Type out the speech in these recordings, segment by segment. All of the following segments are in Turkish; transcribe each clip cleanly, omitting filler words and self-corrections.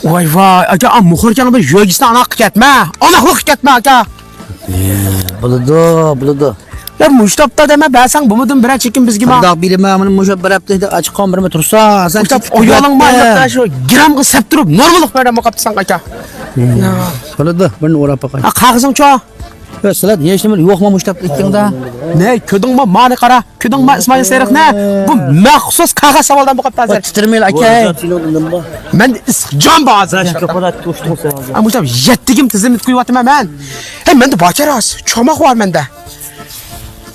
Vay vay aka muhurkan bir yogisini anak ketme. Anaklık ketme aka. Buludu. Ya muştapta deme ben sen bu mudun bire çekin biz gibi. Dağ birime amının muşap bıraktı açık kamerama tursa. Sen Muştap oyalın maylıkta şu gram kız sep durup normallik böyle mu kaptı sen aka. Buludu. Ben uğra pakay. Kağızın çoğu. Ya salat niye işlemeli yok mu muştap ettin da? Ne ködün mü mani kara ködün mü İsmail Seyrek ne? Bu meksus kağız savaldan bu kaptı sen. Titrmel aka. Ben can bazı. Muştap yettigim tizimit kuyuvatım hemen. Hem ben de bakarız. Çomak var bende.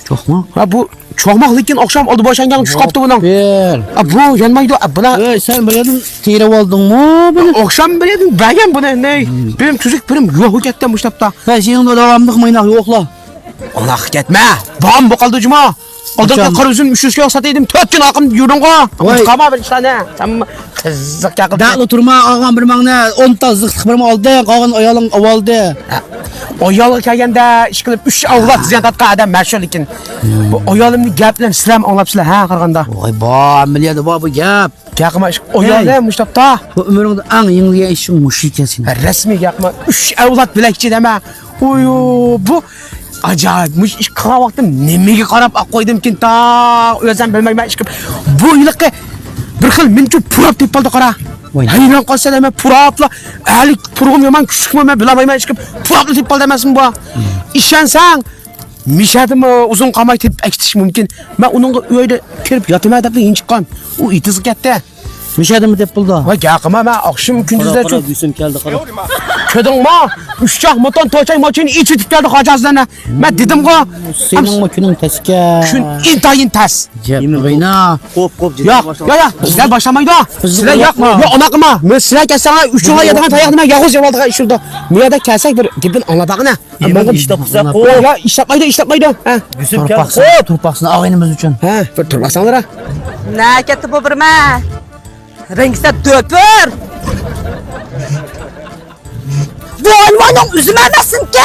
Çok mu? Ha bu çomak lekin akşam oldu boşangan şu kaptı bunun. Bir. Bu yanmaydı. Buna Sen biledin tire oldun mu bunu? akşam bildim ben bunu ne? Benim çocuk benim yok gitti Muştap'ta. Ha senin de devamlık mıynak yokla. Allah gitme. Bam bu kaldı cuma. Aldan karızın üşüşke sataydım 4 gün akım yürün ko. Kama bir tane. Sen kızık yakın. Dağlı turma ağam bir mağna 10 ta zıktık bir aldı. Qağın ayalın avaldı. Oyalı kelgende işkilip 3 avlat ziyadatqa adam məşhur lekin. Bu oyalımni gaplan sizlam anlap sizlar ha qaraganda. Vay ba ameliyatı ba bu gap. Yaqma oyalı Muştap'ta. Bu ömrüngde en yengli işin muşikesin. Resmi yaqma 3 avlat bilekçi deme. Oyo bu acayip iş qara vaqtim nimaga qarab qo'ydim kin ta o'zim bilmayman ish bu yilqi bir xil menku purab deb qoldi qara. Hayran qolsa dema purabla hali purg'um yomon kuchukman bilmayman ish purabla deb qoldi emasmi bu. Ishonsang mishadimi uzun qamay deb aytish mumkin. Men uning uyda kirib yotaman deb chiqqan. U itiz ketdi. Mishadimi deb buldu. Voy gaqima men oqshom kunduzda Qara gusum keldi qara. Ködüngmi? 3 choq moton to'chay mochini ichitib keldi hojazlarni. Men dedim-ku, Senin o günün teske. kun intayin tas. Yemina. Qop Yo'q, sizlar boshlamaydi. Sizlar yo'qmi? Yo'q, unaqami. Men sizlar kelsanglar 3 oyga yadagan tayoqni men yog'iz yeb oldigan ishurdi. Bu yerda kelsak bir gibin anladag'ina. Menga ishlab qilsa qo'y. Ya ishlatmaydi. Ha. Gusum Turpaqsın, turpaqsın ağaynımız için. Ha, bir turmasanglar. Ne ketdi bu birma? Rengsa döpür. Voyning üzüme emesin ki.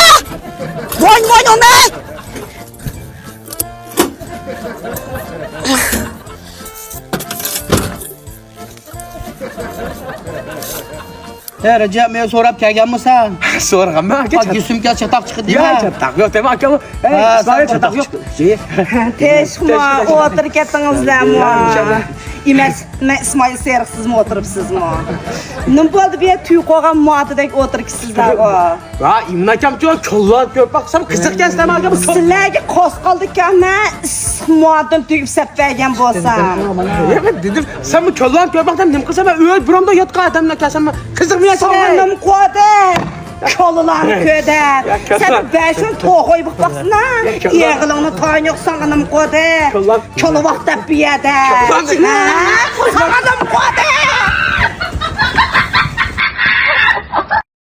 Voy ne? Ya Recep meye sorap kelganmisan? So'rag'anmi aka? Gusum kel çatak çıkı değil Ya, mi? çataq yo'q dema aka. Ha, sen çatak yok. Teşma otur ketdingizlarmi? İmez İsmail Seyrixsizmi o'tiribsizmi? Nima bo'ldi bu tüy qo'ygan muatidek o'tiribsizlar o. Va, imnakam jo'q, ko'llar ko'p baqsam qiziq kastam aka bu. Sizlarga qos qildi-kanma, muatim tugib sappagan bo'lsam. Evet dedim, sen bu ko'llar ko'p baqsam nim qilsam o'l buramda yotgan odamlar kasam qiziqmaysan. Sonum qo'di. Kolular köde. Sen beşin toğuy baksana. Yeğilini tayin yok sanım qo'di. Kolu vaqt bir yerde. Sana